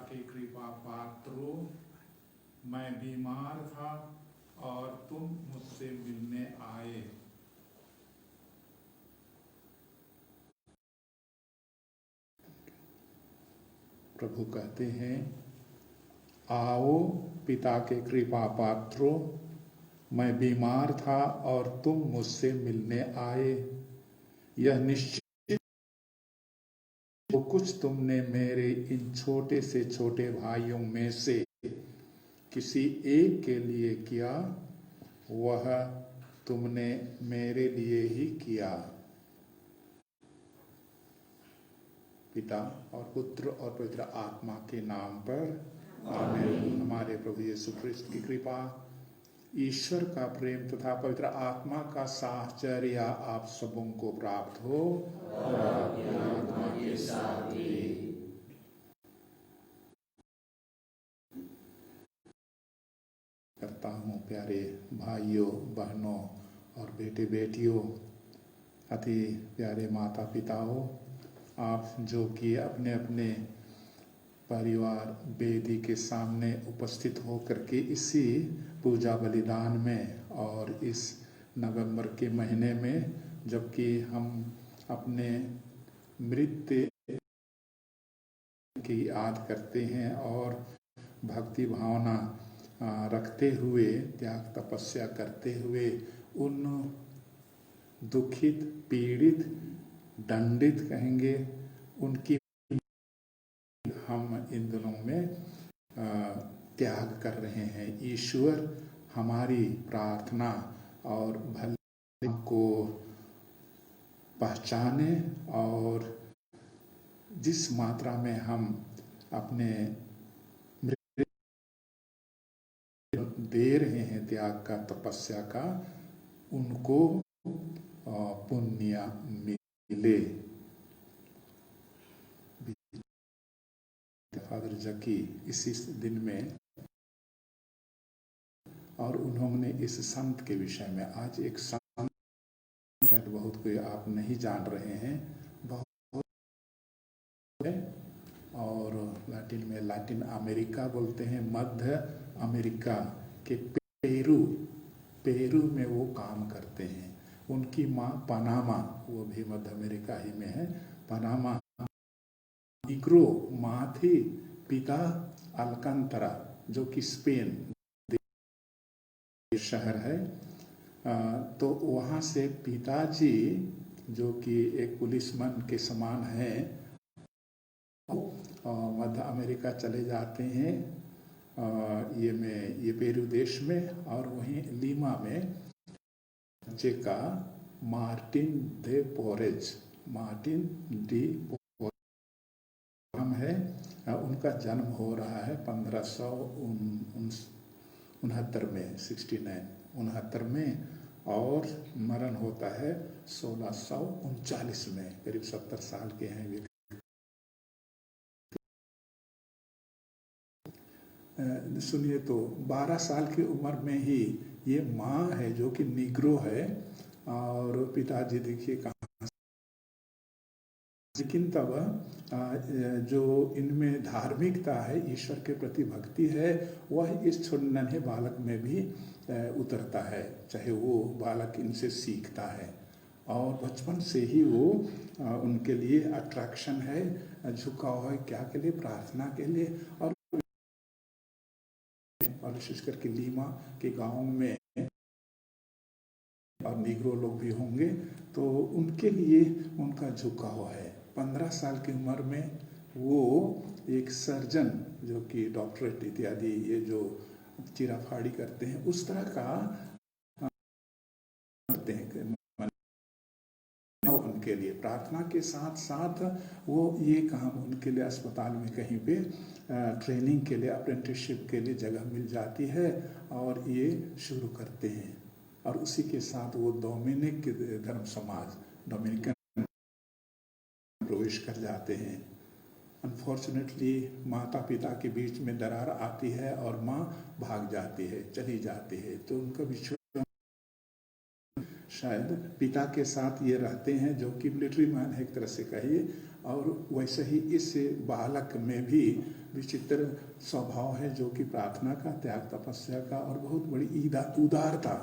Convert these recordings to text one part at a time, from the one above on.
के कृपा पात्रों, मैं बीमार था और तुम मुझसे मिलने आए। प्रभु कहते हैं, आओ पिता के कृपा पात्रों, मैं बीमार था और तुम मुझसे मिलने आए। यह निश्चित जो कुछ तुमने मेरे इन छोटे से छोटे भाइयों में से किसी एक के लिए किया, वह तुमने मेरे लिए ही किया। पिता और पुत्र और पवित्र आत्मा के नाम पर आमीन। हमारे प्रभु यीशु ख्रिस्त की कृपा, ईश्वर का प्रेम तथा पवित्र आत्मा का साहचर्य आप सबों को प्राप्त हो और आपकी आत्मा के साथ भी। करता हूँ प्यारे भाइयों बहनों और बेटे बेटियों, अति प्यारे माता पिताओं, आप जो कि अपने अपने परिवार वेदी के सामने उपस्थित होकर के इसी पूजा बलिदान में और इस नवंबर के महीने में, जबकि हम अपने मृत्यु की याद करते हैं और भक्ति भावना रखते हुए, त्याग तपस्या करते हुए, उन दुखित, पीड़ित, दंडित कहेंगे, उनकी हम इन दिनों में त्याग कर रहे हैं। ईश्वर हमारी प्रार्थना और भले को पहचाने और जिस मात्रा में हम अपने दे रहे हैं त्याग का, तपस्या का, उनको पुण्य मिले। फादर जकी इसी दिन में, और उन्होंने इस संत के विषय में, आज एक संत शायद बहुत कोई आप नहीं जान रहे हैं, बहुत है, और लैटिन में लैटिन अमेरिका बोलते हैं, मध्य अमेरिका के पेरू में वो काम करते हैं। उनकी माँ पनामा, वो भी मध्य अमेरिका ही में है, पनामा निग्रो माँ थी, पिता अलकंतरा जो कि स्पेन शहर है। तो वहाँ से पिताजी जो कि एक पुलिसमैन के समान हैं, मध्य अमेरिका चले जाते हैं, ये पेरू देश में, और वहीं लीमा में बच्चे का मार्टिन डी पोरेज है, उनका जन्म हो रहा है 1569 में, 69 में, और मरण होता है 1639 में। करीब 70 साल के हैं वे। सुनिए, तो 12 साल की उम्र में ही ये माँ है जो कि निग्रो है, और पिताजी देखिए कहाँ। लेकिन तब जो इनमें धार्मिकता है, ईश्वर के प्रति भक्ति है, वह इस छोटे नन्हे बालक में भी उतरता है, चाहे वो बालक इनसे सीखता है, और बचपन से ही वो उनके लिए अट्रैक्शन है, झुकाव है, क्या के लिए? प्रार्थना के लिए। और विशेष करके लीमा के गाँव में और निग्रो लोग भी होंगे, तो उनके लिए उनका झुकाव है। 15 साल की उम्र में वो एक सर्जन, जो कि डॉक्टरेट इत्यादि ये जो चिराफाड़ी करते हैं, उस तरह का करते हैं। उनके लिए प्रार्थना के साथ साथ वो ये काम उनके लिए अस्पताल में कहीं पे ट्रेनिंग के लिए, अप्रेंटिसशिप के लिए जगह मिल जाती है, और ये शुरू करते हैं। और उसी के साथ वो डोमिनिक धर्म समाज, डोमिनिकन प्रवेश कर जाते हैं। अनफॉर्चुनेटली माता पिता के बीच में दरार आती है और माँ भाग जाती है, चली जाती है, तो उनका विछोड़न शायद पिता के साथ ये रहते हैं, जो कि मिलिट्री मैन है एक तरह से कहिए, और वैसे ही इस बालक में भी विचित्र स्वभाव है, जो कि प्रार्थना का, त्याग तपस्या का और बहुत बड़ी उदारता,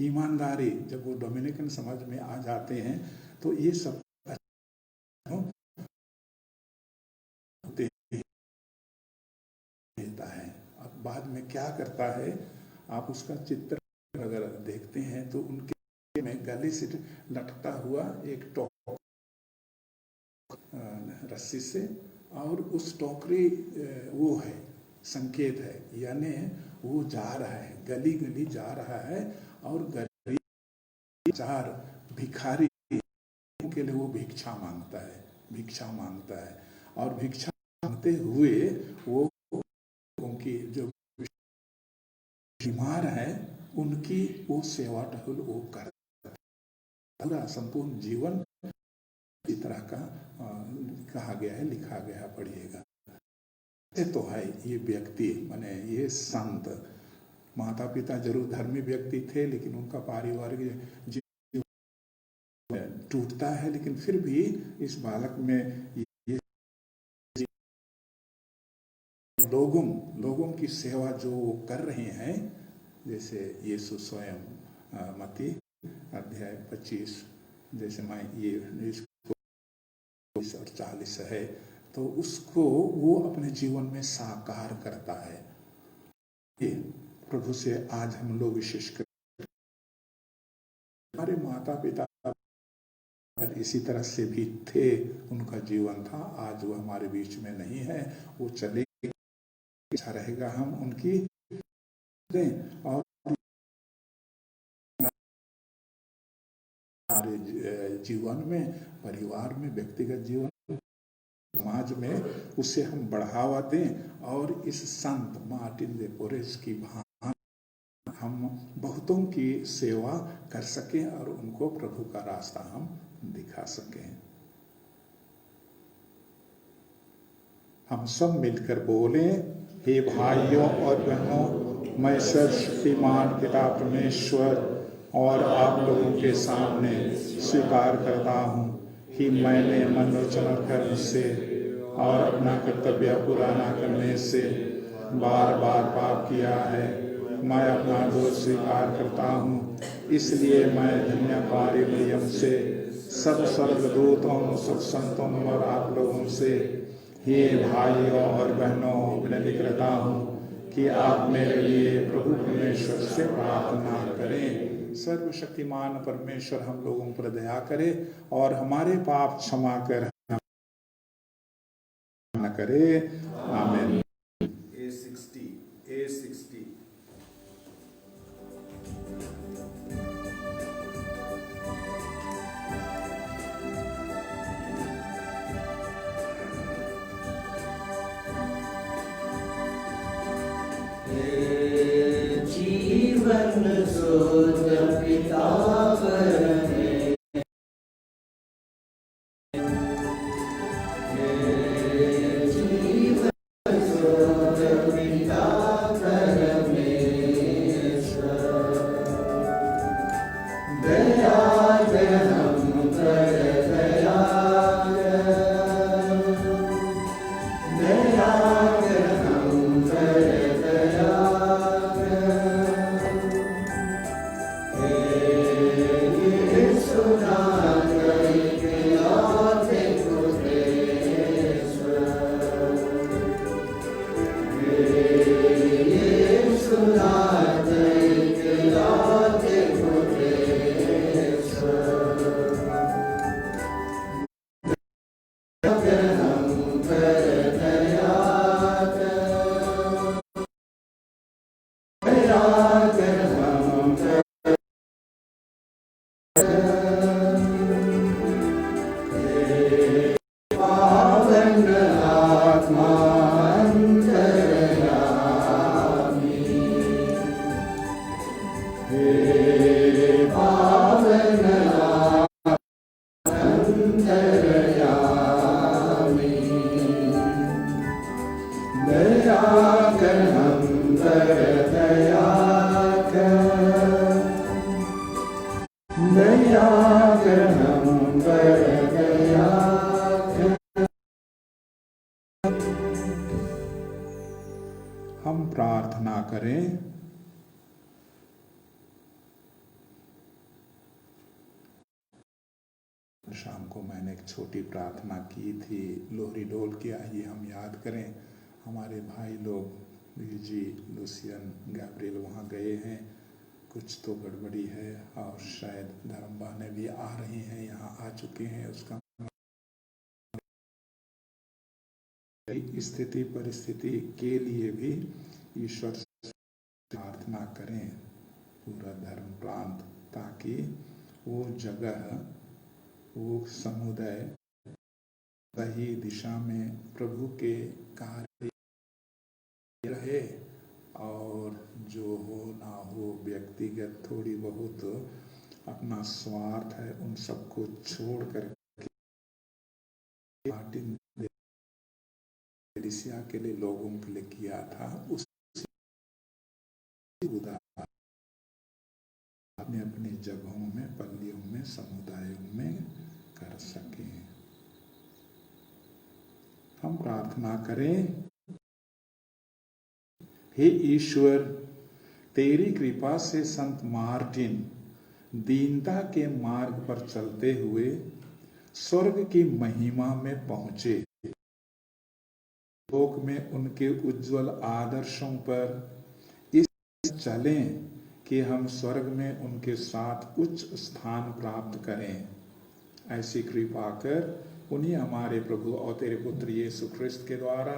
ईमानदारी। जब वो डोमिनिकन समझ में आ जाते हैं तो ये सब देता है। अब बाद में क्या करता है, आप उसका चित्र अगर देखते हैं तो उनके में गले से लटकता हुआ एक रस्सी से, और उस टोकरी वो है, संकेत है, यानी वो जा रहा है, गली गली जा रहा है, और गली चार भिखारी के लिए वो भिक्षा मांगता है, और भिक्षा मांगते हुए वो उनकी जो बीमार है उनकी वो सेवा टहल वो करता है। पूरा संपूर्ण जीवन इस तरह का कहा गया है, लिखा गया, पढ़िएगा। ये तो है ये व्यक्ति, माने ये संत। माता पिता जरूर धर्मी व्यक्ति थे, लेकिन उनका पारिवारिक जीवन टूटता है, लेकिन फिर भी इस बालक में ये लोगों की सेवा जो कर रहे हैं, जैसे यीशु स्वयं मत्ती अध्याय 25, जैसे मैं ये 40 है, तो उसको वो अपने जीवन में साकार करता है। ये प्रभु से आज हम लोग विशेषकर हमारे माता पिता इसी तरह से भी थे, उनका जीवन था, आज वो हमारे बीच में नहीं है, वो चले, अच्छा रहेगा हम उनकी दें। और हमारे जीवन में, परिवार में, व्यक्तिगत जीवन, समाज में उसे हम बढ़ावा दें, और इस संत मार्टिन दे पोरेस की भांति हम बहुतों की सेवा कर सकें और उनको प्रभु का रास्ता हम दिखा सकें। हम सब मिलकर बोलें, हे भाइयों और बहनों, मैं सर्वशक्तिमान पिता परमेश्वर और आप लोगों के सामने स्वीकार करता हूँ कि मैंने मन वचन और कर्म से और अपना कर्तव्य पूरा न करने से बार बार पाप किया है। मैं अपना दोष स्वीकार करता हूँ, इसलिए मैं धन्यवादी मरियम से, सब स्वर्गदूतों, सब संतों और आप लोगों से, हे भाइयों और बहनों, विनती करता हूँ कि आप मेरे लिए प्रभु परमेश्वर से प्रार्थना करें। सर्वशक्तिमान परमेश्वर हम लोगों पर दया करे और हमारे पाप क्षमा कर करे। आमीन। A60 जीवन सोच पिता दया कर हम पर दया कर। हम प्रार्थना करें। शाम को मैंने एक छोटी प्रार्थना की थी लोहरी डोल के, आइए हम याद करें। हमारे भाई लोग जी लुसियन गैब्रियल वहाँ गए हैं, कुछ तो गड़बड़ी है, और शायद धर्म बहनें भी आ रही हैं, यहाँ आ चुके हैं। उसका स्थिति परिस्थिति के लिए भी ईश्वर से प्रार्थना करें, पूरा धर्म प्रांत, ताकि वो जगह, वो समुदाय सही दिशा में प्रभु के कार्य रहे, और जो हो ना हो व्यक्तिगत थोड़ी बहुत अपना स्वार्थ है उन सबको छोड़ कर मार्टिन एलिसिया के लिए, लोगों के लिए किया था, उस उदाहरण अपने अपनी जगहों में, पल्लियों में, समुदायों में कर सके। हम प्रार्थना करें। हे ईश्वर, तेरी कृपा से संत मार्टिन दीनता के मार्ग पर चलते हुए स्वर्ग की महिमा में पहुंचे। लोक में उनके उज्जवल आदर्शों पर इस चलें कि हम स्वर्ग में उनके साथ उच्च स्थान प्राप्त करें। ऐसी कृपा कर उन्हीं हमारे प्रभु और तेरे पुत्र यीशु ख्रिस्त के द्वारा,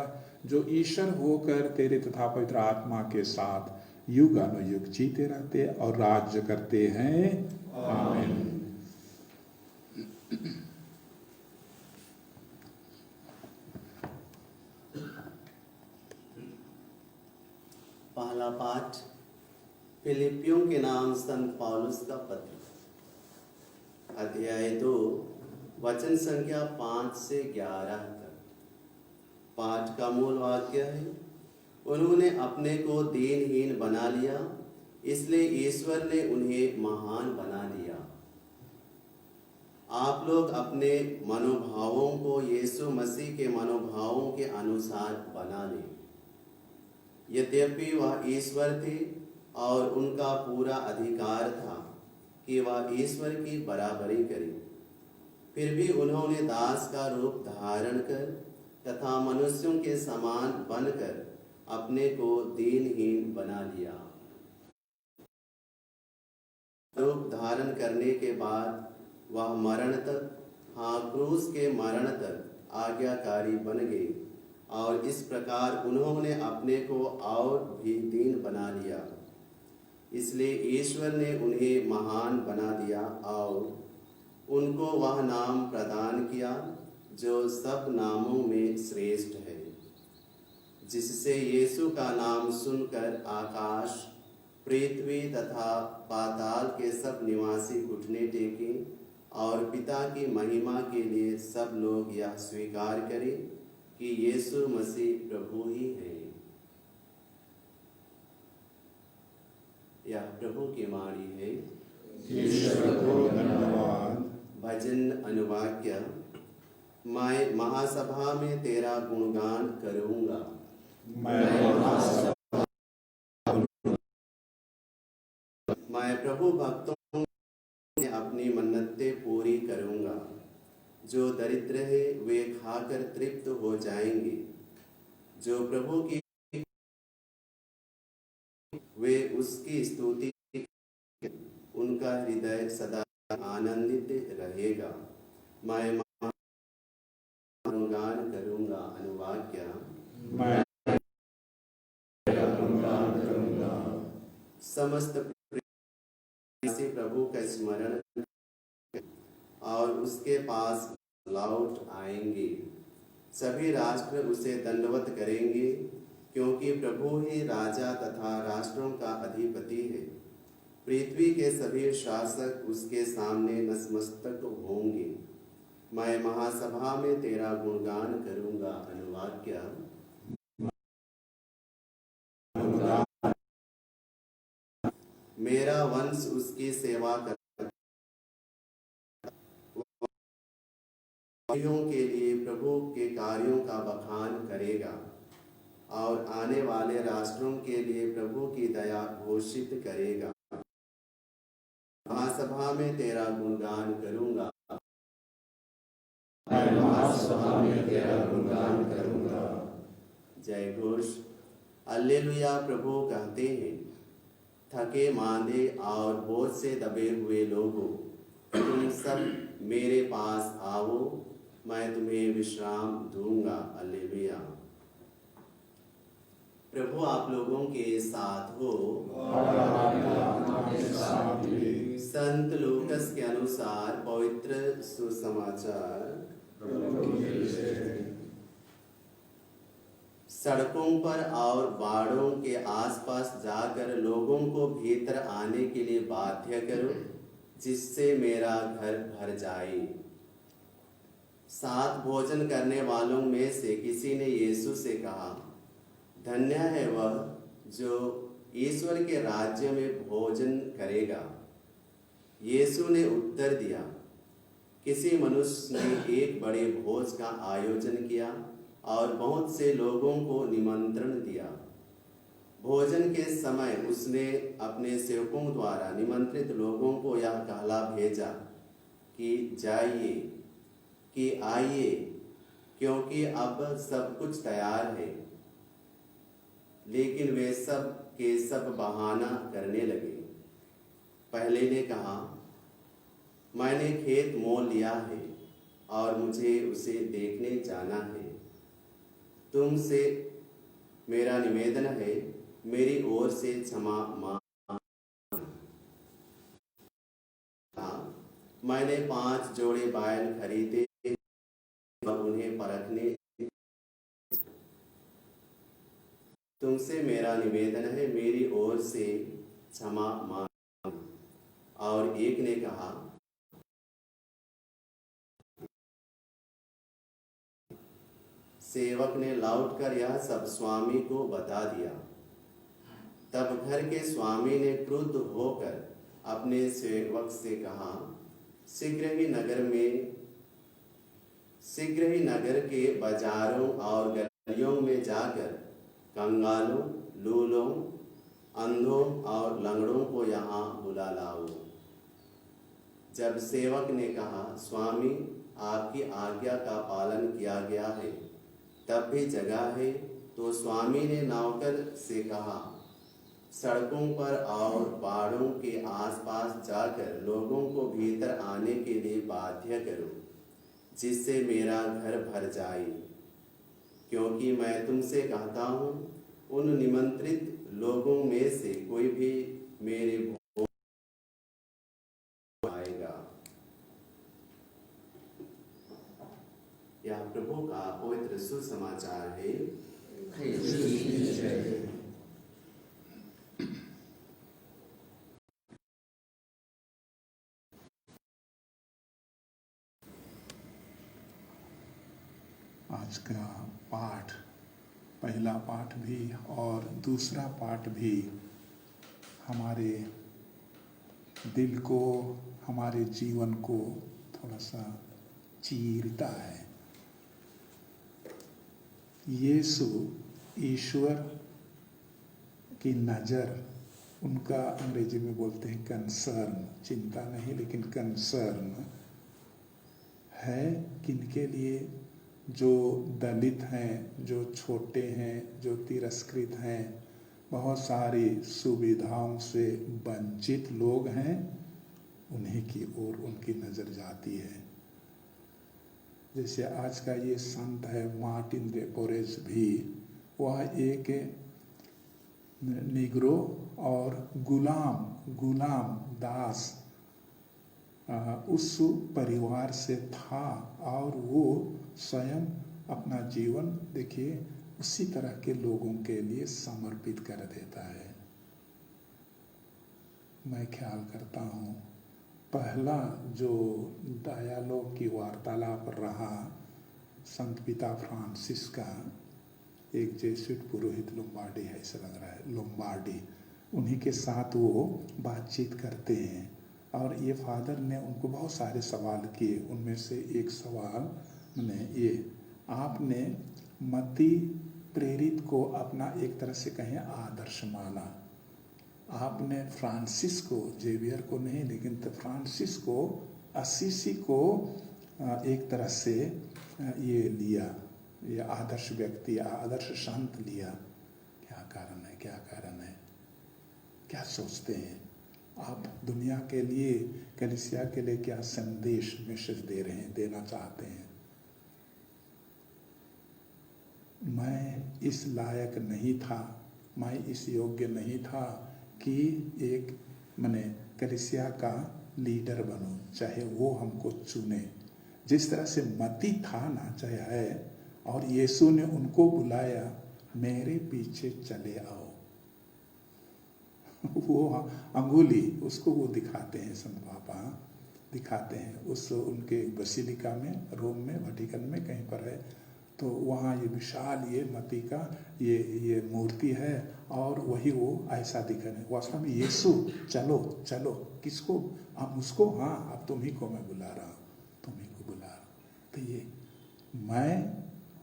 जो ईश्वर होकर तेरे तथा पवित्र आत्मा के साथ युग अनुयुग जीते रहते और राज्य करते हैं। आमीन। पहला पाठ फिलिपियों के नाम संत पौलुस का पत्र, अध्याय 2, वचन संख्या 5 से 11 तक। पाठ का मूल वाक्य है, उन्होंने अपने को दीनहीन बना लिया, इसलिए ईश्वर ने उन्हें महान बना दिया। आप लोग अपने मनोभावों को यीशु मसीह के मनोभावों के अनुसार बना लें। यद्यपि वह ईश्वर थे और उनका पूरा अधिकार था कि वह ईश्वर की बराबरी करें, फिर भी उन्होंने दास का रूप धारण कर तथा मनुष्यों के समान बनकर अपने को दीनहीन बना लिया। रूप धारण करने के बाद वह मरण तक, हाँ क्रूस के मरण तक आज्ञाकारी बन गए, और इस प्रकार उन्होंने अपने को और भी दीन बना लिया। इसलिए ईश्वर ने उन्हें महान बना दिया और उनको वह नाम प्रदान किया जो सब नामों में श्रेष्ठ है, जिससे यीशु का नाम सुनकर आकाश, पृथ्वी तथा पाताल के सब निवासी घुटने टेकें और पिता की महिमा के लिए सब लोग यह स्वीकार करें कि यीशु मसीह प्रभु ही है। यह प्रभु की वाणी है। ईश्वर को धन्यवाद। भजन अनुवाक्य। मैं महासभा में तेरा गुणगान करूंगा। मैं प्रभु भक्तों में अपनी मन्नतें पूरी करूंगा। जो दरिद्र है वे खाकर तृप्त हो जाएंगे। जो प्रभु की वे उसकी स्तुति, उनका हृदय सदा आनंदित रहेगा। मैं गुणगान करूंगा। अनुवाक्य। मैं समस्त प्रभु का स्मरण और उसके पास लौट आएंगे। सभी राष्ट्र उसे दंडवत करेंगे, क्योंकि प्रभु ही राजा तथा राष्ट्रों का अधिपति है। पृथ्वी के सभी शासक उसके सामने नतमस्तक होंगे। मैं महासभा में तेरा गुणगान करूंगा। अनुवाक्य। मेरा वंश उसकी सेवा कर के लिए प्रभु के कार्यों का बखान करेगा और आने वाले राष्ट्रों के लिए प्रभु की दया घोषित करेगा। महासभा में तेरा गुणगान करूंगा, मैं महासभा में तेरा गुणगान करूंगा। जय घोष। हालेलुया। प्रभु कहते हैं, थके मांदे और बोझ से दबे हुए लोगों, तुम सब मेरे पास आओ, मैं तुम्हें विश्राम दूंगा। हालेलुया। प्रभु आप लोगों के साथ हो और हमारे आत्मा के साथ भी। संत लूकस के अनुसार पवित्र सुसमाचार। प्रभु की जय। सड़कों पर और बाड़ों के आसपास जाकर लोगों को भीतर आने के लिए बाध्य करो, जिससे मेरा घर भर जाए। साथ भोजन करने वालों में से किसी ने यीशु से कहा, धन्य है वह जो ईश्वर के राज्य में भोजन करेगा। यीशु ने उत्तर दिया, किसी मनुष्य ने एक बड़े भोज का आयोजन किया और बहुत से लोगों को निमंत्रण दिया। भोजन के समय उसने अपने सेवकों द्वारा निमंत्रित लोगों को यह कहला भेजा कि जाइए, कि आइए, क्योंकि अब सब कुछ तैयार है। लेकिन वे सब के सब बहाना करने लगे। पहले ने कहा, मैंने खेत मोल लिया है और मुझे उसे देखने जाना है। तुमसे मेरा निवेदन है, मेरी ओर से क्षमा मांगना। मैंने 5 जोड़े बैल खरीदे और उन्हें परखने। तुमसे मेरा निवेदन है, मेरी ओर से क्षमा मांगना। और एक ने कहा, सेवक ने लौटकर यह सब स्वामी को बता दिया। तब घर के स्वामी ने क्रुद्ध होकर अपने सेवक से कहा, शीघ्र ही नगर के बाजारों और गलियों में जाकर कंगालों, लूलों, अंधों और लंगड़ों को यहाँ बुला लाओ। जब सेवक ने कहा, स्वामी आपकी आज्ञा का पालन किया गया है, तब भी जगह है, तो स्वामी ने नौकर से कहा, सड़कों पर और बाड़ों के आसपास जाकर लोगों को भीतर आने के लिए बाध्य करो, जिससे मेरा घर भर जाए। क्योंकि मैं तुमसे कहता हूँ, उन निमंत्रित लोगों में से कोई भी मेरे भोज आएगा। यह प्रभु का पवित्र सुसमाचार है। आज का पाठ, पहला पाठ भी और दूसरा पाठ भी हमारे दिल को, हमारे जीवन को थोड़ा सा चीरता है। यीशु ईश्वर की नज़र, उनका अंग्रेजी में बोलते हैं कंसर्न, चिंता नहीं लेकिन कंसर्न है किनके लिए, जो दलित हैं, जो छोटे हैं, जो तिरस्कृत हैं, बहुत सारी सुविधाओं से वंचित लोग हैं, उन्हीं की ओर उनकी नज़र जाती है। जैसे आज का ये संत है मार्टिन दे पोरेस भी, वह एक निग्रो और गुलाम दास उस परिवार से था, और वो स्वयं अपना जीवन देखिए उसी तरह के लोगों के लिए समर्पित कर देता है। मैं ख्याल करता हूँ पहला जो डायलॉग की वार्तालाप रहा संत पिता फ्रांसिस का, एक जेसुइट पुरोहित लोम्बार्डी है, ऐसा लग रहा है लोम्बार्डी, उन्हीं के साथ वो बातचीत करते हैं। और ये फादर ने उनको बहुत सारे सवाल किए, उनमें से एक सवाल मैंने ये आपने मती प्रेरित को अपना एक तरह से कहें आदर्श माना। आपने फ्रांसिस को, जेवियर को नहीं, लेकिन तो फ्रांसिस को, असीसी को एक तरह से ये लिया, ये आदर्श व्यक्ति, आदर्श संत लिया। क्या कारण है, क्या कारण है, क्या सोचते हैं आप? दुनिया के लिए, कलीसिया के लिए क्या संदेश, मैसेज दे रहे हैं, देना चाहते हैं? मैं इस लायक नहीं था, मैं इस योग्य नहीं था कि एक मैंने कलीसिया का लीडर बनूं, चाहे वो हमको चुने। जिस तरह से मती था ना, चाहे है, और यीशु ने उनको बुलाया, मेरे पीछे चले आओ। वो अंगुली उसको वो दिखाते हैं, संत पापा दिखाते हैं उस उनके बसिलिका में, रोम में, वेटिकन में कहीं पर है, तो वहाँ ये विशाल ये मती का ये मूर्ति है, और वही वो ऐसा दिख रहे हैं। वास्तव में यीशु चलो चलो, किसको? आप उसको, हाँ अब तुम्ही को मैं बुला रहा हूँ, तुम्ही को बुला रहा हूँ। तो ये मैं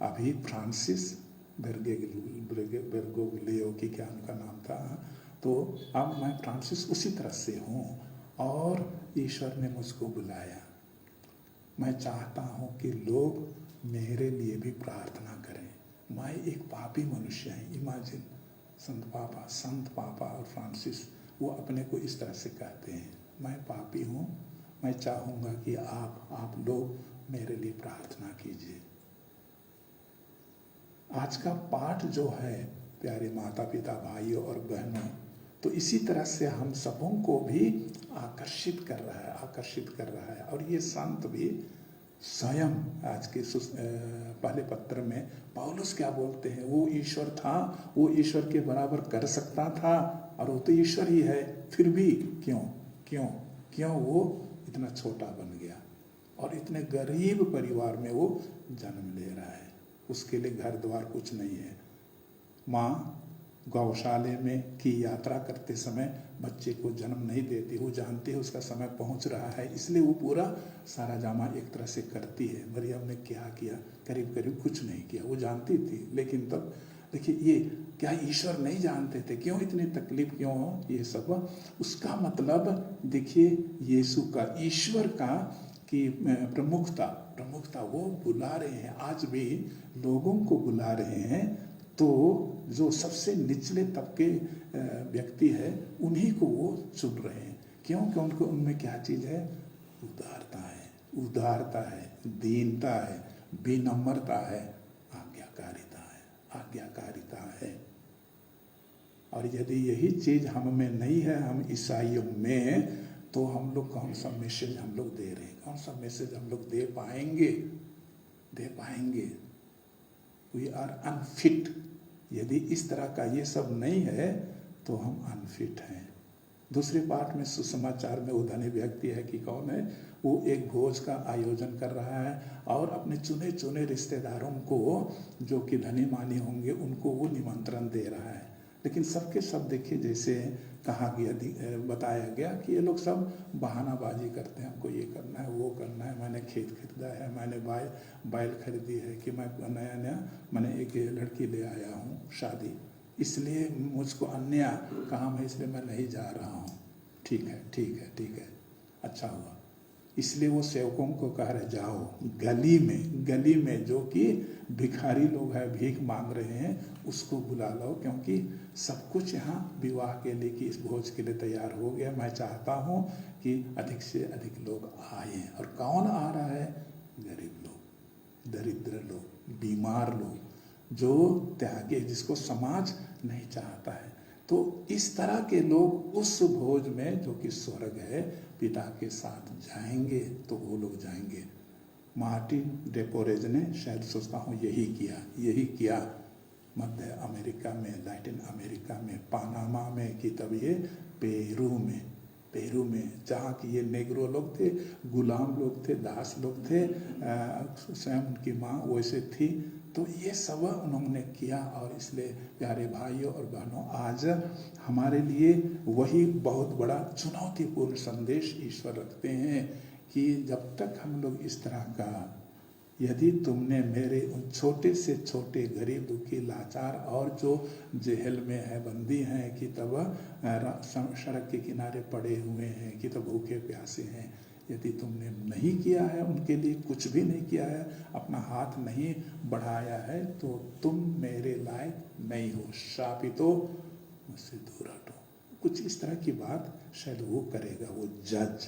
अभी फ्रांसिस बेर्गोग्लियो की क्या उनका नाम था, तो अब मैं फ्रांसिस उसी तरह से हूँ, और ईश्वर ने मुझको बुलाया। मैं चाहता हूँ कि लोग मेरे लिए भी प्रार्थना करें। मैं एक पापी मनुष्य हूँ। इमेजिन, संत पापा और फ्रांसिस वो अपने को इस तरह से कहते हैं, मैं पापी हूँ, मैं चाहूँगा कि आप लोग मेरे लिए प्रार्थना कीजिए। आज का पाठ जो है प्यारे माता पिता भाइयों और बहनों, तो इसी तरह से हम सबों को भी आकर्षित कर रहा है। और ये संत भी स्वयं, आज के पहले पत्र में पौलुस क्या बोलते हैं, वो ईश्वर था, वो ईश्वर के बराबर कर सकता था, और वो तो ईश्वर ही है, फिर भी क्यों वो इतना छोटा बन गया, और इतने गरीब परिवार में वो जन्म ले रहा है। उसके लिए घर द्वार कुछ नहीं है। माँ गौशाले में की यात्रा करते समय बच्चे को जन्म नहीं देती, वो जानती है उसका समय पहुंच रहा है, इसलिए वो पूरा सारा जामा एक तरह से करती है। मरियम ने क्या किया? करीब कुछ नहीं किया, वो जानती थी। लेकिन तब देखिए, ये क्या ईश्वर नहीं जानते थे? क्यों इतनी तकलीफ, क्यों हो ये सब? उसका मतलब देखिए, यीशु का, ईश्वर का की प्रमुखता वो बुला रहे हैं। आज भी लोगों को बुला रहे हैं, तो जो सबसे निचले तबके व्यक्ति है उन्हीं को वो चुन रहे हैं। क्योंकि उनको उनमें क्या चीज़ है? उदारता है, दीनता है, विनम्रता है, आज्ञाकारिता है। और यदि यही चीज़ हम में नहीं है, हम ईसाइयों में, तो हम लोग कौन सा मैसेज हम लोग दे रहे हैं? कौन सा मैसेज हम लोग दे पाएंगे? We are unfit. यदि इस तरह का ये सब नहीं है तो हम अनफिट हैं। दूसरे पाठ में सुसमाचार में वो धनी व्यक्ति है कि कौन है, वो एक भोज का आयोजन कर रहा है, और अपने चुने रिश्तेदारों को, जो कि धनी मानी होंगे, उनको वो निमंत्रण दे रहा है। लेकिन सबके सब देखिए, जैसे कहा गया, बताया गया कि ये लोग सब बहानाबाजी करते हैं, हमको ये करना है, वो करना है, मैंने खेत खरीदा है, मैंने बैल खरीदी है, कि मैं नया मैंने एक लड़की ले आया हूँ शादी, इसलिए मुझको अन्य काम है, इसलिए मैं नहीं जा रहा हूँ। ठीक है, अच्छा हुआ। इसलिए वो सेवकों को कह रहे, जाओ गली में जो कि भिखारी लोग हैं, भीख मांग रहे हैं, उसको बुला लो, क्योंकि सब कुछ यहाँ विवाह के लिए, कि इस भोज के लिए तैयार हो गया। मैं चाहता हूँ कि अधिक से अधिक लोग आए। और कौन आ रहा है? गरीब लोग, दरिद्र लोग, बीमार लोग, जो त्यागी, जिसको समाज नहीं चाहता है। तो इस तरह के लोग उस भोज में, जो कि स्वर्ग है, पिता के साथ जाएंगे, तो वो लोग जाएंगे। मार्टिन डे पोरेज ने शायद, सोचता हूँ, यही किया मध्य अमेरिका में, लैटिन अमेरिका में, पानामा में, कि तब ये पेरू में जहाँ की ये नेग्रो लोग थे, गुलाम लोग थे, दास लोग थे, स्वयं उनकी माँ वैसे थी। तो ये सब उन्होंने किया। और इसलिए प्यारे भाइयों और बहनों, आज हमारे लिए वही बहुत बड़ा चुनौतीपूर्ण संदेश ईश्वर रखते हैं, कि जब तक हम लोग इस तरह का यदि तुमने मेरे उन छोटे से छोटे गरीब दुखी लाचार और जो जेल में है बंदी हैं कि तब सड़क के किनारे पड़े हुए हैं कि तब भूखे प्यासे हैं, यदि तुमने नहीं किया है, उनके लिए कुछ भी नहीं किया है, अपना हाथ नहीं बढ़ाया है, तो तुम मेरे लायक नहीं हो, शापितो मुझसे दूर हटो। कुछ इस तरह की बात शायद वो करेगा, वो जज।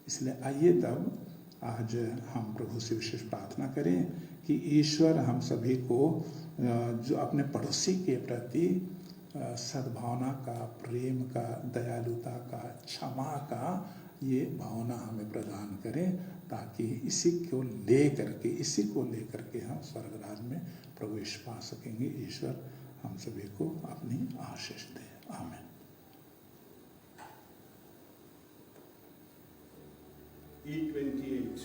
इसलिए आइए तब आज हम प्रभु से विशेष प्रार्थना करें कि ईश्वर हम सभी को जो अपने पड़ोसी के प्रति सद्भावना का, प्रेम का, दयालुता का, क्षमा का ये भावना हमें प्रदान करें, ताकि इसी को लेकर के हम स्वर्ग राज्य में प्रवेश पा सकेंगे। ईश्वर हम सभी को अपनी आशीष दे। आमीन। E28.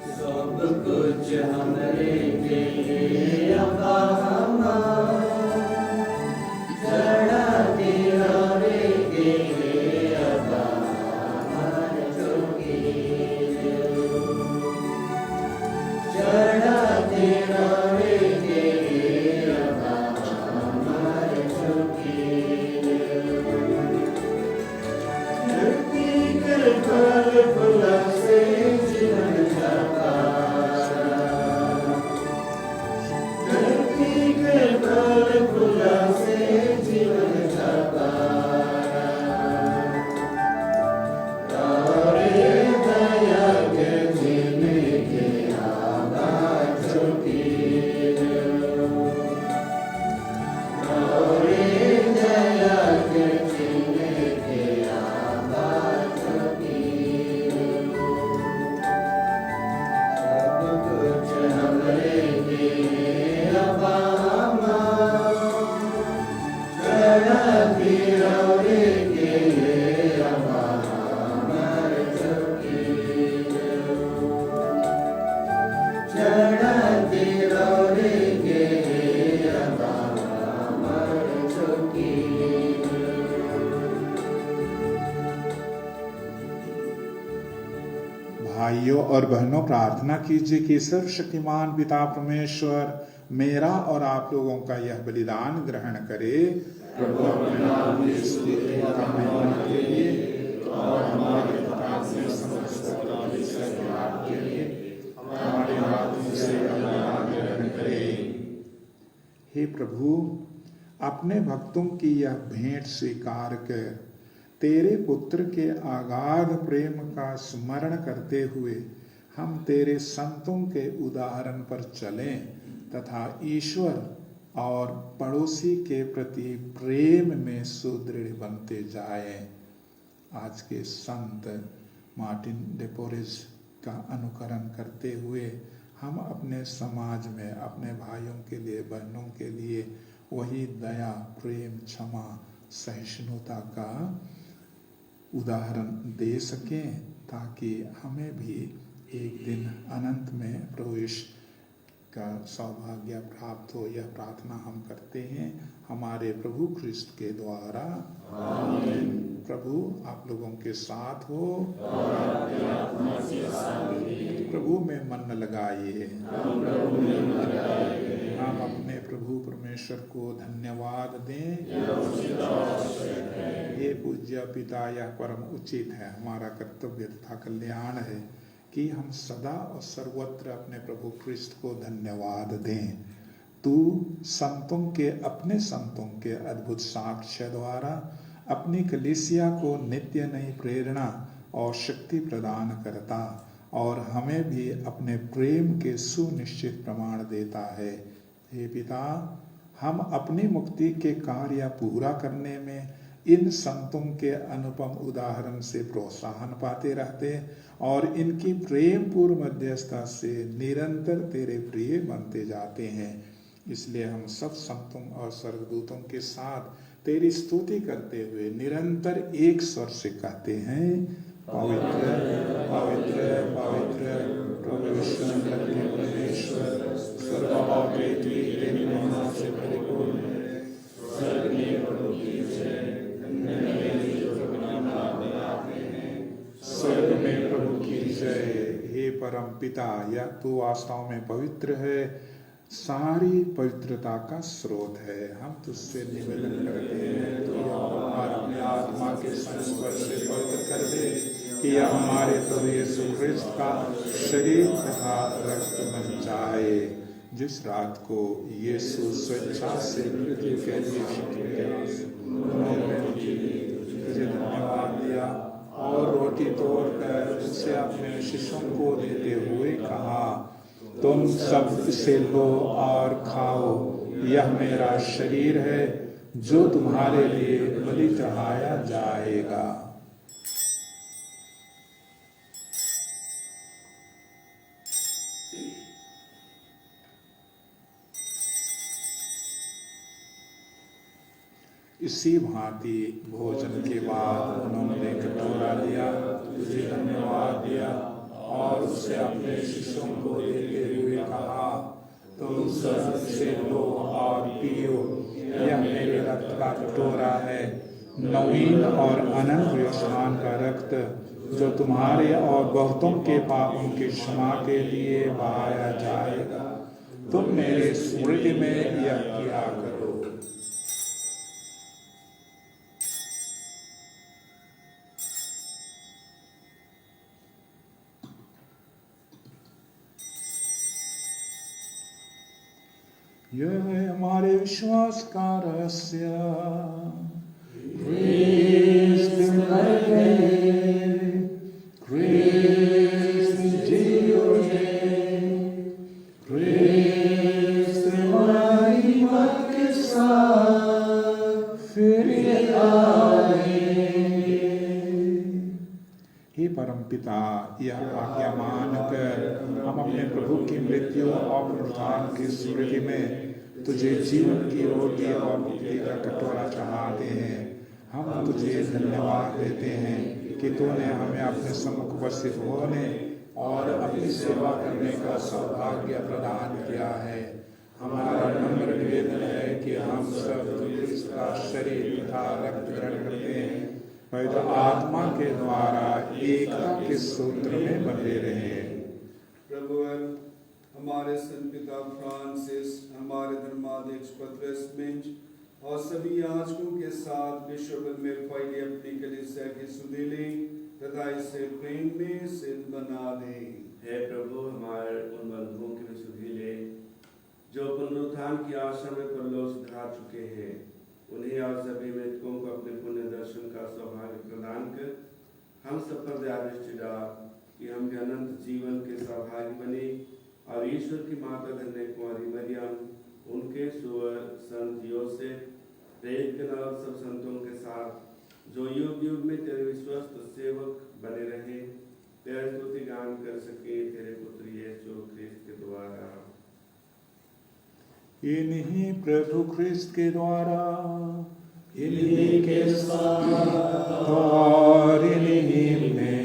सब कुछ हमरे के लिए अब्बा चढ़ाते रवे के लिए अब्बा हमारे चौकी चढ़ाते रवे के लिए अब्बा हमारे चौकी धरती के फल फूल से जीवन भाइयों और बहनों, प्रार्थना कीजिए कि सर्वशक्तिमान पिता परमेश्वर मेरा और आप लोगों का यह बलिदान ग्रहण करे। प्रभु अपने नाम की स्तुति तथा महिमा के लिए और हमारे प्रार्थना समस्त परमेश्वर के नाम के लिए हमारे हाथों से बलिदान ग्रहण करे। हे प्रभु, अपने भक्तों की यह भेंट स्वीकार कर तेरे पुत्र के अगाध प्रेम का स्मरण करते हुए हम तेरे संतों के उदाहरण पर चलें तथा ईश्वर और पड़ोसी के प्रति प्रेम में सुदृढ़ बनते जाएं। आज के संत मार्टिन डे पोरेज का अनुकरण करते हुए हम अपने समाज में अपने भाइयों के लिए, बहनों के लिए वही दया, प्रेम, क्षमा, सहिष्णुता का उदाहरण दे सकें, ताकि हमें भी एक दिन अनंत में प्रवेश का सौभाग्य प्राप्त हो। यह प्रार्थना हम करते हैं हमारे प्रभु ख्रिस्त के द्वारा। आमीन। प्रभु आप लोगों के साथ हो और आपके आत्मा के साथ भी। प्रभु में मन लगाइए। हम प्रभु में मन लगाइए। हम अपने प्रभु परमेश्वर को धन्यवाद दें। यह उचित और आवश्यक है। हे पूज्य पिता, यह परम उचित है, हमारा कर्तव्य तथा कल्याण है कि हम सदा और सर्वत्र अपने प्रभु ख्रिस्त को धन्यवाद दें। तू अपने संतों के अद्भुत साक्ष्य द्वारा अपनी कलीसिया को नित्य नई प्रेरणा और शक्ति प्रदान करता और हमें भी अपने प्रेम के सुनिश्चित प्रमाण देता है। हे पिता, हम अपनी मुक्ति के कार्य पूरा करने में इन संतों के अनुपम उदाहरण से प्रोत्साहन पाते रहते और इनकी प्रेम पूर्ण मध्यस्थता से निरंतर तेरे प्रिय बनते जाते हैं। इसलिए हम सब संतों और स्वर्गदूतों के साथ तेरी स्तुति करते हुए निरंतर एक स्वर से कहते हैं, पवित्र पवित्र पवित्र प्रभु परमेश्वर, सर्वभाव तेरी महिमा से परिपूर्ण है। स्वर्ग में प्रभु की जय, धन्य जो अपना नाम आते हैं। स्वर्ग में प्रभु की जय। हे परम पिता, या तू वास्तव में पवित्र है, सारी पवित्रता का स्रोत है। हम तुझसे निवेदन करते हैं तो हमारे अपने आत्मा के संस्पर्श से पवित्र कर दे कि यह हमारे प्रभु यीशु ख्रिस्त का शरीर तथा रक्त बन जाए, जिस रात को यीशु स्वेच्छा से मृत्यु के लिए उन्होंने तुझे धन्यवाद दिया और रोटी तोड़कर उसे अपने शिष्यों को देते हुए कहा, तुम सब इसे लो और खाओ, यह मेरा शरीर है जो तुम्हारे लिए बलि चढ़ाया जाएगा। इसी भांति भोजन के बाद उन्होंने कटोरा लिया, तुझे धन्यवाद दिया और उसे अपने शिष्यों को देते हुए कहा, तुम सब इसे लो और पियो, यह मेरे रक्त का कटोरा है, नवीन और अनंत व्यवसान का रक्त, जो तुम्हारे और बहुतों के पापों की क्षमा के लिए बहाया जाएगा। तुम मेरे स्मृति में यह किया करो। यह है हमारे विश्वास का रहस्य। ख्रिस्त मर गए, ख्रिस्त जी उठे, ख्रिस्त महिमा के साथ फिर आएंगे। हे परम पिता, यह आज्ञा मानकर हम अपने प्रभु की मृत्यु और पुनरुत्थान की स्मृति में तुझे जीवन की रोटी और मुक्ति का कटोरा चढ़ाते हैं। हम तुझे धन्यवाद देते हैं कि तूने हमें अपने सम्मुख उपस्थित होने और अपनी सेवा करने का सौभाग्य प्रदान किया है। हमारा नम्र निवेदन है कि हम सब ख्रिस्त का शरीर तथा रक्त ग्रहण करते हैं, पवित्र आत्मा के द्वारा एकता के सूत्र में बंधे रहे। प्रभुवर, हमारे संत पिता फ्रांसिस, हमारे धर्माध्यक्ष पतरस मिंज और सभी याजकों के साथ विश्व भर में फैली अपनी कलीसिया की सुधीली तथा इसे प्रेम में सिद्ध बना दे। हे प्रभु, हमारे उन बंधुओं के भी सुधीले जो पुनरुत्थान की आशा में परलोक सिधार चुके हैं, उन्हें और सभी मृतकों को अपने पुण्य दर्शन का सौभाग्य प्रदान कर हम सब पर दया दृष्टि डाल कि हम अनंत जीवन के सौभाग्य बने और ईश्वर की माता धन्य कुमारी मरियम, उनके सुअर संत योसेफ, प्रेरित के नाम सब संतों के साथ जो युग युग में तेरे विश्वस्त सेवक बने रहे, तेरे स्तुति गान कर सके तेरे पुत्र यीशु ख्रिस्त के द्वारा। इन्हीं प्रभु ख्रिस्त के द्वारा, इन्हीं के साथ और इन्हीं में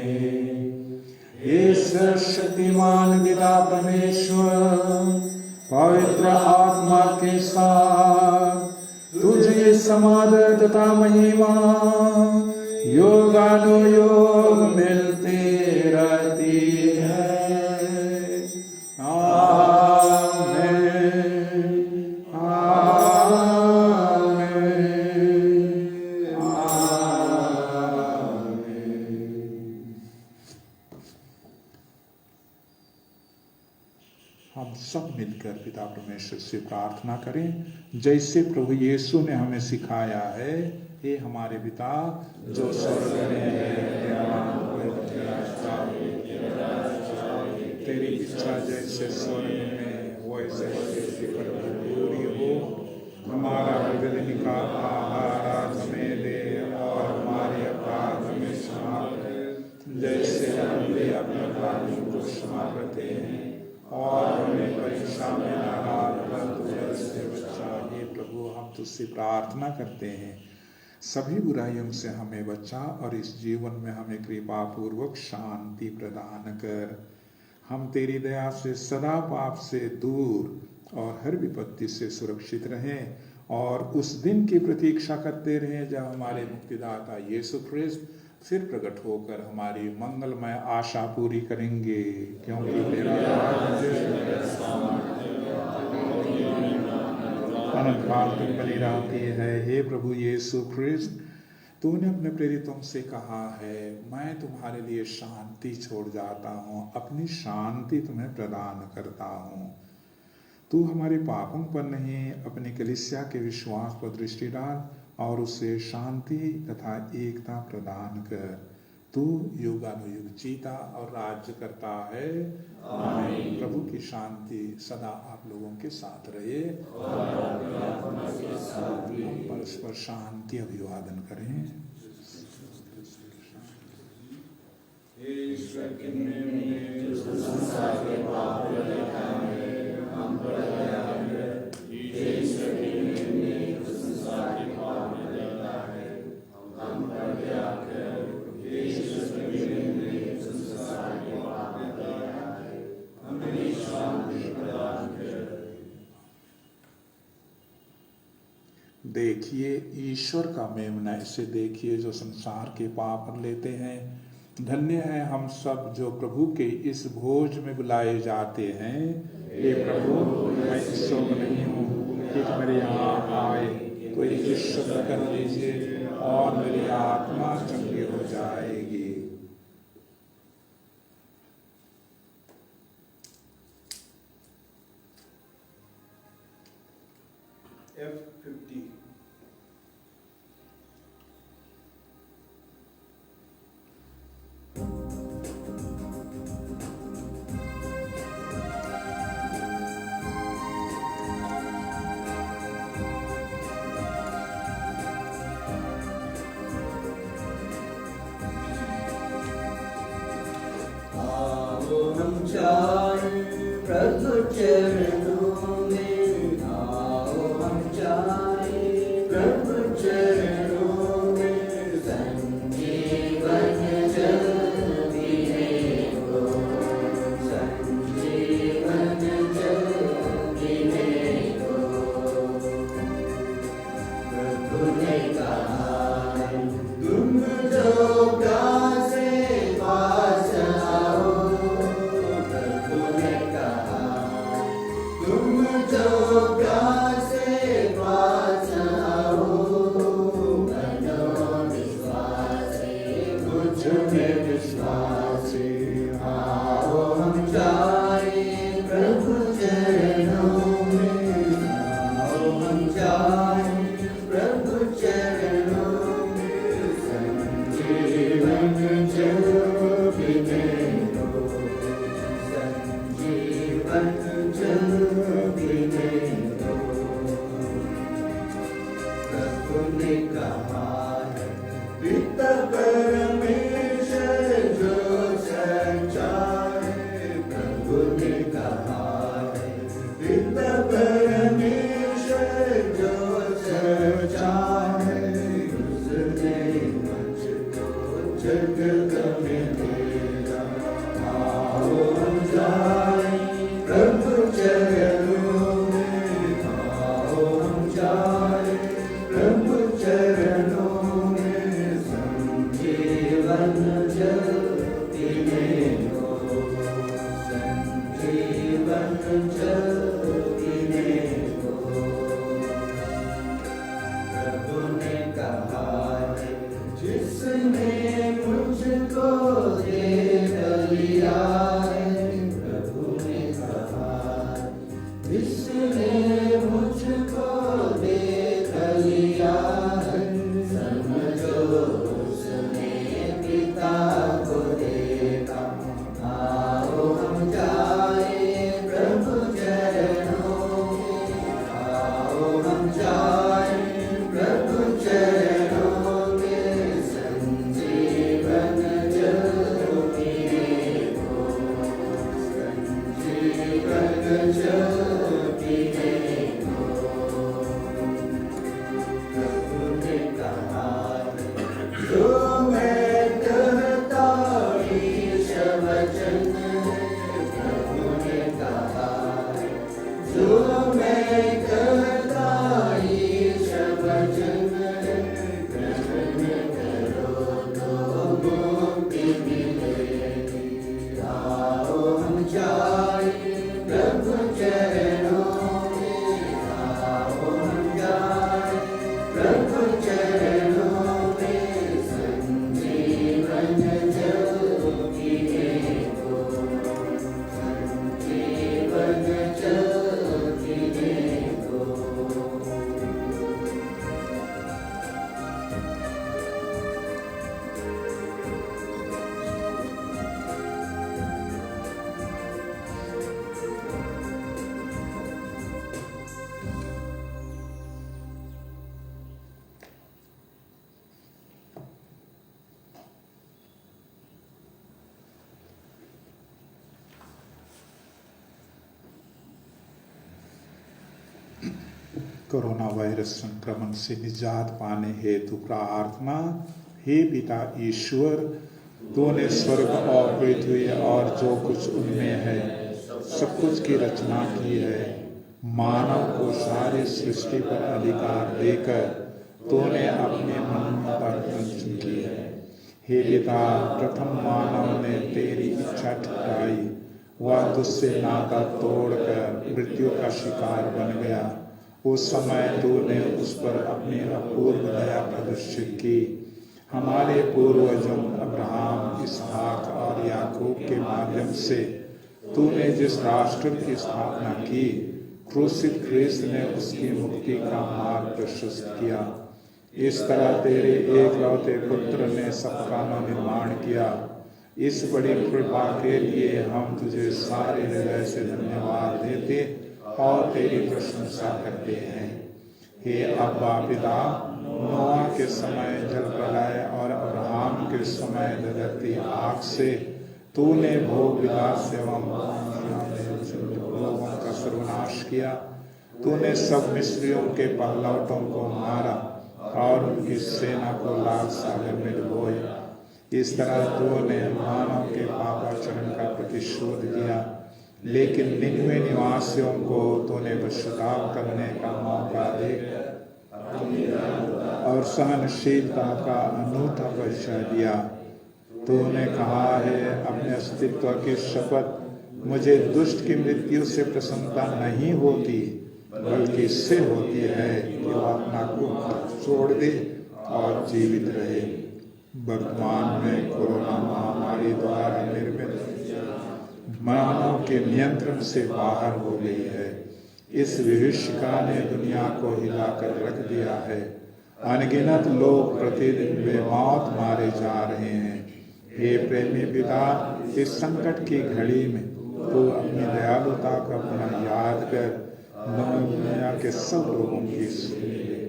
इस शक्तिमान पिता परमेश्वर पवित्र आत्मा के साथ तुझे समादर तथा महिमा योगानुयोग मिलते रहती है। सब मिलकर पिता परमेश्वर से प्रार्थना करें जैसे प्रभु यीशु ने हमें सिखाया है। हे हमारे पिता जो स्वर्ग में है, तेरी इच्छा जैसे स्वर्ग में वैसे पृथ्वी पर पूरी हो। हमारा प्रतिदिन का आहार आज हमें दे और हमारे अपराध हमें क्षमा कर जैसे हम भी अपने अपराधियों को क्षमा करते हैं, और हमें परीक्षा में न डाल परंतु जल से बचा। हे प्रभु, हम तुझसे प्रार्थना करते हैं, सभी बुराइयों से हमें बचा और इस जीवन में हमें कृपा पूर्वक शांति प्रदान कर। हम तेरी दया से सदा पाप से दूर और हर विपत्ति से सुरक्षित रहें और उस दिन की प्रतीक्षा करते रहें जब हमारे मुक्तिदाता यीशु ख्रिस्त फिर प्रकट होकर हमारी मंगलमय आशा पूरी करेंगे, क्योंकि तेरा अनंत काल तक बनी रहती है। हे प्रभु यीशु ख्रिस्त, तूने अपने प्रेरितों से कहा है, मैं तुम्हारे लिए शांति छोड़ जाता हूँ, अपनी शांति तुम्हें प्रदान करता हूँ। तू हमारे पापों पर नहीं, अपनी कलीसिया के विश्वास पर दृष्टि डाल और उसे शांति तथा एकता प्रदान कर। तू युगानुयुग जीता और राज्य करता है। आमीन। प्रभु की शांति सदा आप लोगों के साथ रहे। हम परस्पर शांति अभिवादन करें। ईश्वर के निमित्त जो संसार के पाप उठाए, हम पर दया कर। ईश्वर के निमित्त जो संसार के पाप उठाए, हम पर दया कर। ईश्वर के निमित्त जो संसार के पाप उठाए, हमें शांति प्रदान कर। देखिए ईश्वर का मेमना, इसे देखिए जो संसार के पाप लेते हैं। धन्य है हम सब जो प्रभु के इस भोज में बुलाए जाते हैं। हे प्रभु, मैं इस योग्य नहीं हूँ कि मेरे यहाँ आए, तो एक शब्द कर दीजिए और मेरी आत्मा चंगी हो जाएगी। F50 प्रभु चरणों में आओ, हम जाए प्रभु चरणों में। संजीवन जल पीने को, संजीवन जल पीने को। प्रभु ने कहा, तुम जो प्यासे पास आओ। तुम जो प्यासे पास आओ, मनो विश्वासी मुझ में विश्वासी। आओ हम जाए प्रभु चरणों में, आओ हम जाए प्रभु चरणों में। संजीवन जल पीने को, संजीवन जल पीने को। प्रभु ने कहा है, पिता परमेश्वर जो सच्चा है। प्रभु ने कहा है, पिता परमेश्वर जो सच्चा है। उसने मुझको जगत में भेजा। आओ हम जाए प्रभु चरणों में, आओ हम जाए प्रभु चरणों में। संजीवन कोरोना वायरस संक्रमण से निजात पाने हेतु प्रार्थना। हे पिता ईश्वर, तूने स्वर्ग और पृथ्वी और जो कुछ उनमें है सब कुछ की रचना की है। मानव को सारी सृष्टि पर अधिकार देकर तूने अपने मन पर पंचन की है। हे पिता, प्रथम मानव ने तेरी इच्छा ठुकराई, वह तुझसे नाता तोड़कर मृत्यु का शिकार बन गया। उस समय तूने उस पर अपनी अपूर्व दया प्रदर्शित की। हमारे पूर्वजों अब्राहम, इसहाक और याकूब के माध्यम से तूने जिस राष्ट्र की स्थापना की, क्रूसित ख्रीस्त ने उसकी मुक्ति का मार्ग प्रशस्त किया। इस तरह तेरे एकलौते पुत्र ने सबका निर्माण किया। इस बड़ी कृपा के लिए हम तुझे सारे हृदय से धन्यवाद देते और तेरी प्रशंसा करते हैं। हे अब्बा पिता, नोआ के समय जल प्रलय और अब्राहम के समय धरती आग से तूने भोग विलास एवं लोगों का सर्वनाश किया। तूने सब मिस्रियों के पहलौटों को मारा और उनकी सेना को लाल सागर में डुबोया। इस तरह तूने मानव के पापाचरण का प्रतिशोध किया, लेकिन निन्वे निवासियों को तूने पश्चाताप करने का मौका देकर और सहनशीलता का अनूठा परिचय दिया। तूने कहा है, अपने अस्तित्व की शपथ, मुझे दुष्ट की मृत्यु से प्रसन्नता नहीं होती, बल्कि इससे होती है कि वह अपना कुछ छोड़ दे और जीवित रहे। वर्तमान में कोरोना महामारी द्वारा निर्मित मानव के नियंत्रण से बाहर हो गई है। इस विभीषिका ने दुनिया को हिलाकर रख दिया है। अनगिनत लोग प्रतिदिन बेमौत मारे जा रहे हैं। हे प्रेमी पिता, इस संकट की घड़ी में तू अपनी दयालुता का पुनः याद कर दुनिया के सब लोगों की सुनी ले।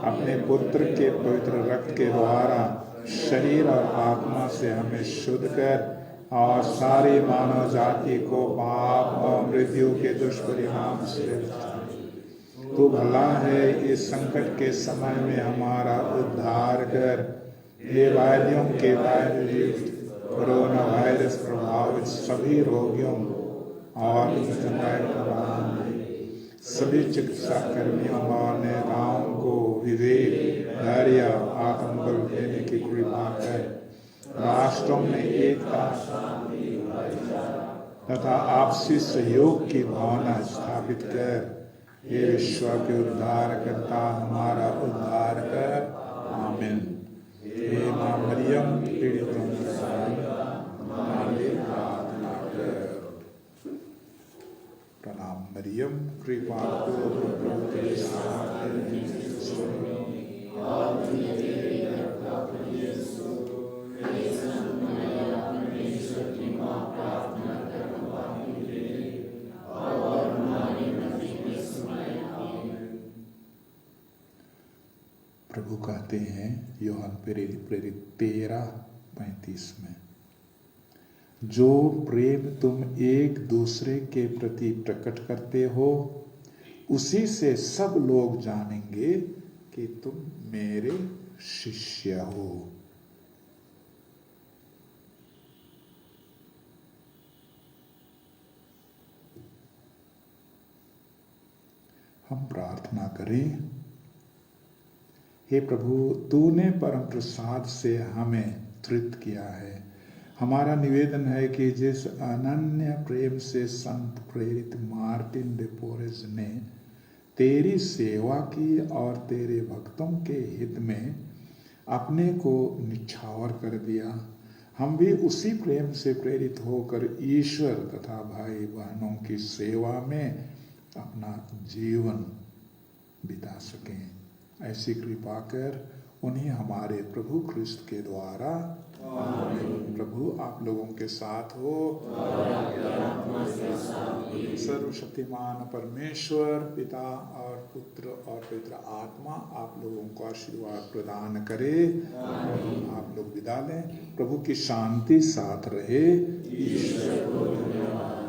अपने पुत्र के पवित्र रक्त के द्वारा शरीर और आत्मा से हमें शुद्ध कर और सारी मानव जाति को पाप और मृत्यु के दुष्परिणाम से बचा। तू भला है, इस संकट के समय में हमारा उद्धार कर। हे वायदों के वायद, कोरोना वायरस प्रभावित सभी रोगियों और सभी चिकित्सा कर्मियों और नेताओं को विवेक, धैर्य, आत्मबल देने की कृपा कर। राष्ट्रों में एकता तथा आपसी सहयोग की भावना स्थापित कर। हे विश्व के उद्धार करता, हमारा उद्धार कर। आमीन। हे मां मरियम, पीड़ितों की हमारे लिए प्रार्थना कर। प्रणाम मरियम, कृपा पूर्ण प्रभु तेरे साथ है। प्रभु कहते हैं यूहन्ना प्रेरित 13:35 में, जो प्रेम तुम एक दूसरे के प्रति प्रकट करते हो, उसी से सब लोग जानेंगे कि तुम मेरे शिष्य हो। हम प्रार्थना करें। हे प्रभु, तूने परम प्रसाद से हमें तृप्त किया है। हमारा निवेदन है कि जिस अनन्य प्रेम से संत प्रेरित मार्टिन डे पोरेज ने तेरी सेवा की और तेरे भक्तों के हित में अपने को निछावर कर दिया। हम भी उसी प्रेम से प्रेरित होकर ईश्वर तथा भाई बहनों की सेवा में अपना जीवन बिता सकें। ऐसी कृपा कर उन्हीं हमारे प्रभु ख्रिस्त के द्वारा। आमीन। प्रभु आप लोगों के साथ हो। सर्वशक्तिमान परमेश्वर पिता और पुत्र और पवित्र आत्मा आप लोगों को आशीर्वाद प्रदान करे। आप लोग विदा लें। प्रभु की शांति साथ रहे। ईश्वर को धन्यवाद।